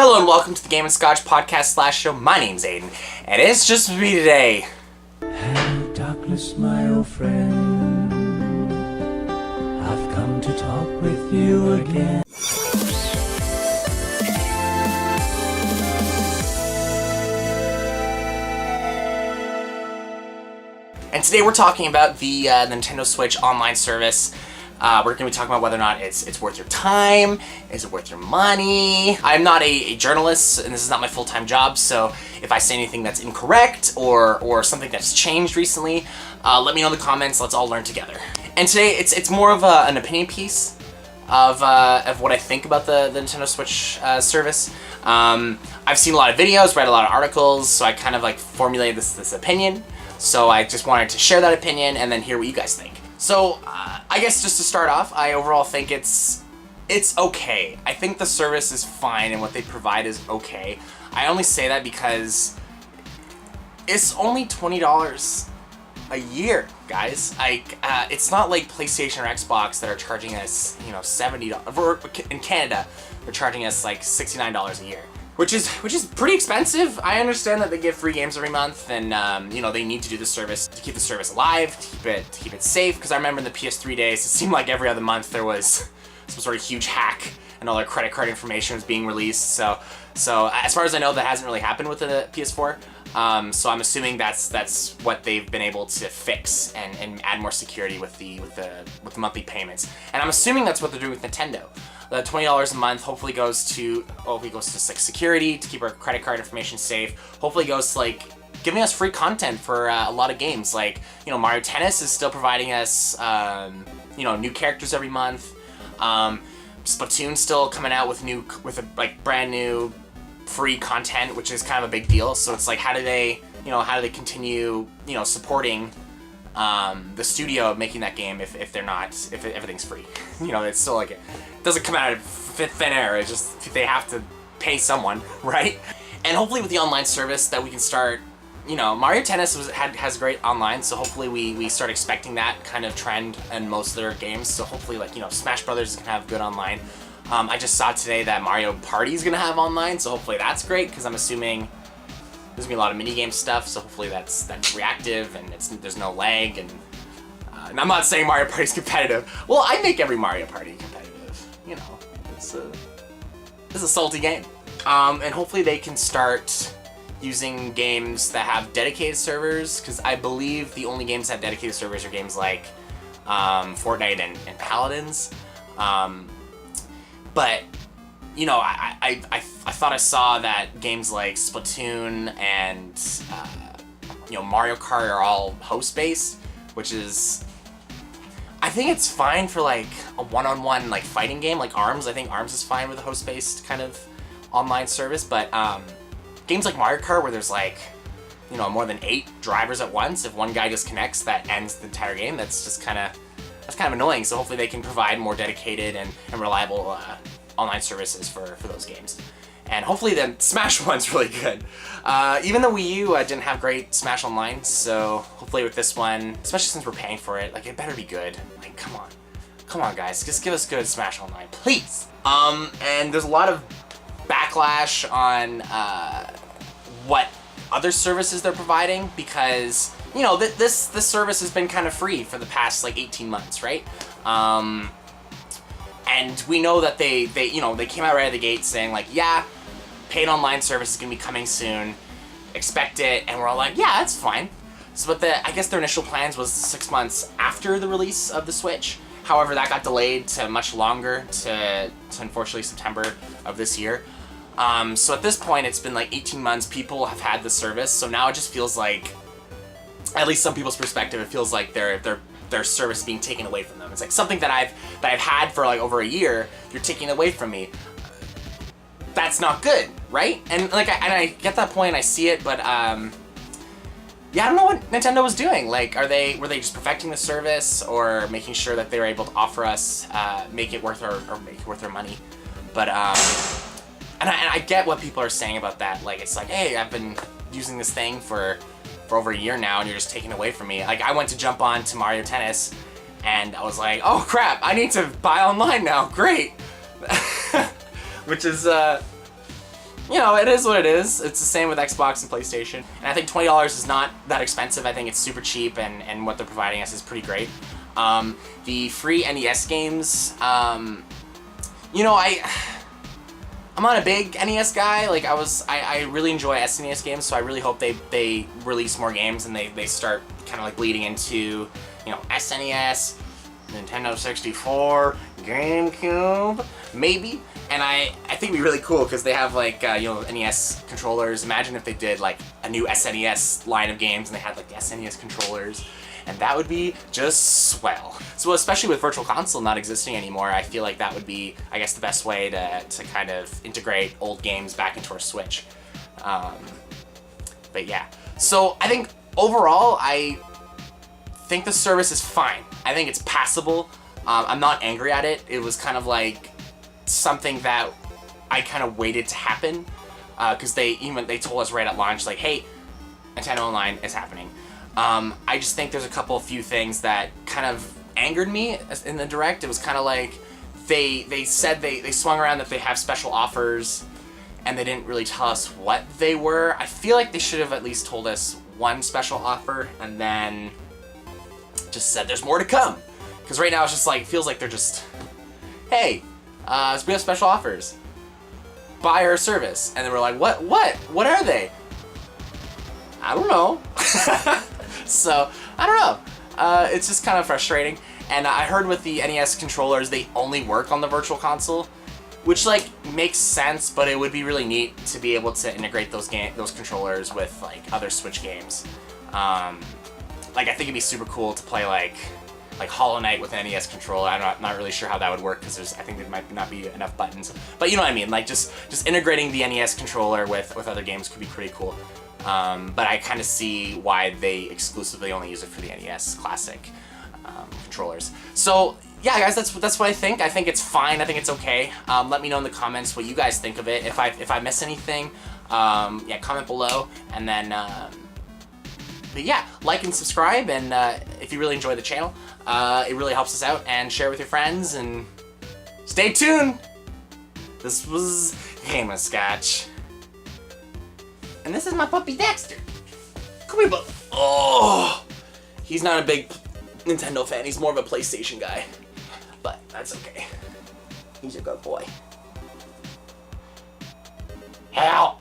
Hello and welcome to the Game & Scotch podcast / show. My name's Aiden, and it's just me today. Hello, darkness, my old friend. I've come to talk with you again. And today we're talking about the Nintendo Switch online service. We're going to be talking about whether or not it's worth your time, is it worth your money. I'm not a journalist, and this is not my full-time job, so if I say anything that's incorrect or something that's changed recently, let me know in the comments. Let's all learn together. And today it's more of an opinion piece of what I think about the Nintendo Switch service. I've seen a lot of videos, read a lot of articles, so I kind of like formulated this opinion. So I just wanted to share that opinion and then hear what you guys think. So I guess just to start off, I overall think it's okay. I think the service is fine and what they provide is okay. I only say that because it's only $20 a year, guys. It's not like PlayStation or Xbox that are charging us, $70. Or in Canada, they're charging us like $69 a year. Which is pretty expensive. I understand that they give free games every month, and they need to do the service to keep the service alive, to keep it safe. Because I remember in the PS3 days, it seemed like every other month there was some sort of huge hack, and all their credit card information was being released. So as far as I know, that hasn't really happened with the PS4. So I'm assuming that's what they've been able to fix and add more security with the monthly payments. And I'm assuming that's what they're doing with Nintendo. The $20 a month hopefully goes to just like security, to keep our credit card information safe. Hopefully goes to like giving us free content for a lot of games. Like, Mario Tennis is still providing us new characters every month. Splatoon's still coming out with brand new free content, which is kind of a big deal. So it's like, how do they continue supporting the studio of making that game if everything's free? It's still like it doesn't come out of thin air. It's just they have to pay someone, right? And hopefully with the online service that we can start, Mario Tennis has great online, so hopefully we start expecting that kind of trend in most of their games. So hopefully Smash Brothers is gonna have good online. I just saw today that Mario Party is gonna have online, so hopefully that's great, because I'm assuming there's gonna be a lot of minigame stuff, so hopefully that's reactive and there's no lag. And I'm not saying Mario Party's competitive. Well, I make every Mario Party competitive. It's a salty game. And hopefully they can start using games that have dedicated servers, because I believe the only games that have dedicated servers are games like Fortnite and Paladins. But I thought I saw that games like Splatoon and Mario Kart are all host-based, which is, I think it's fine for like a one-on-one like fighting game like ARMS. I think ARMS is fine with a host-based kind of online service, but games like Mario Kart where there's like more than 8 drivers at once, if one guy disconnects, that ends the entire game. That's kind of annoying. So hopefully they can provide more dedicated and reliable online services for those games. And hopefully the Smash one's really good. Even the Wii U didn't have great Smash Online, so hopefully with this one, especially since we're paying for it, like, it better be good. Like, come on guys, just give us good Smash Online, please. And there's a lot of backlash on what other services they're providing, because this service has been kind of free for the past like 18 months, right? And we know that they came out right out of the gate saying like, yeah, paid online service is gonna be coming soon, expect it, and we're all like, yeah, that's fine. So, but I guess their initial plans was 6 months after the release of the Switch. However, that got delayed to much longer, to unfortunately September of this year. So at this point, it's been like 18 months. People have had the service, so now it just feels like, at least some people's perspective, it feels like their service being taken away from them. It's like something that I've had for like over a year. You're taking it away from me. That's not good, right? And like I get that point. I see it, but yeah, I don't know what Nintendo was doing. Like, were they just perfecting the service, or making sure that they were able to offer us make it worth our money? But and I get what people are saying about that. Like, it's like, hey, I've been using this thing for over a year now, and you're just taking it away from me. Like, I went to jump on to Mario Tennis, and I was like, oh crap, I need to buy online now. Great. Which is you know, it is what it is. It's the same with Xbox and PlayStation. And I think $20 is not that expensive. I think it's super cheap, and what they're providing us is pretty great. The free NES games, you know, I'm not a big NES guy. Like, I really enjoy SNES games, so I really hope they release more games and they start kind of like bleeding into, you know, SNES, Nintendo 64, GameCube, maybe. And I think it'd be really cool because they have like, you know, NES controllers. Imagine if they did like a new SNES line of games and they had like the SNES controllers. And that would be just swell. So especially with Virtual Console not existing anymore, I feel like that would be, I guess, the best way to kind of integrate old games back into our Switch. But yeah, so I think overall, I think the service is fine. I think it's passable. I'm not angry at it. It was kind of like something that I kind of waited to happen, because they told us right at launch, like, hey, Nintendo Online is happening. I just think there's a few things that kind of angered me in the Direct. It was kind of like they said they swung around that they have special offers, and they didn't really tell us what they were. I feel like they should have at least told us one special offer and then just said there's more to come. Because right now it's just like, feels like they're just, hey, we have special offers. Buy our service. And then we're like, what are they? I don't know. So, I don't know. It's just kind of frustrating. And I heard with the NES controllers, they only work on the Virtual Console, which like makes sense, but it would be really neat to be able to integrate those controllers with like other Switch games. Like, I think it'd be super cool to play like Hollow Knight with an NES controller. I'm not really sure how that would work because I think there might not be enough buttons. But you know what I mean? Like just integrating the NES controller with other games could be pretty cool. But I kind of see why they exclusively only use it for the NES Classic controllers. So yeah, guys, that's what I think. I think it's fine. I think it's okay. Let me know in the comments what you guys think of it. If I miss anything, yeah, comment below. And then, but yeah, like and subscribe. And if you really enjoy the channel, it really helps us out. And share with your friends. And stay tuned. This was Game of Scotch. And this is my puppy Dexter. Come here, bud. Oh, he's not a big Nintendo fan. He's more of a PlayStation guy. But that's okay. He's a good boy. Help!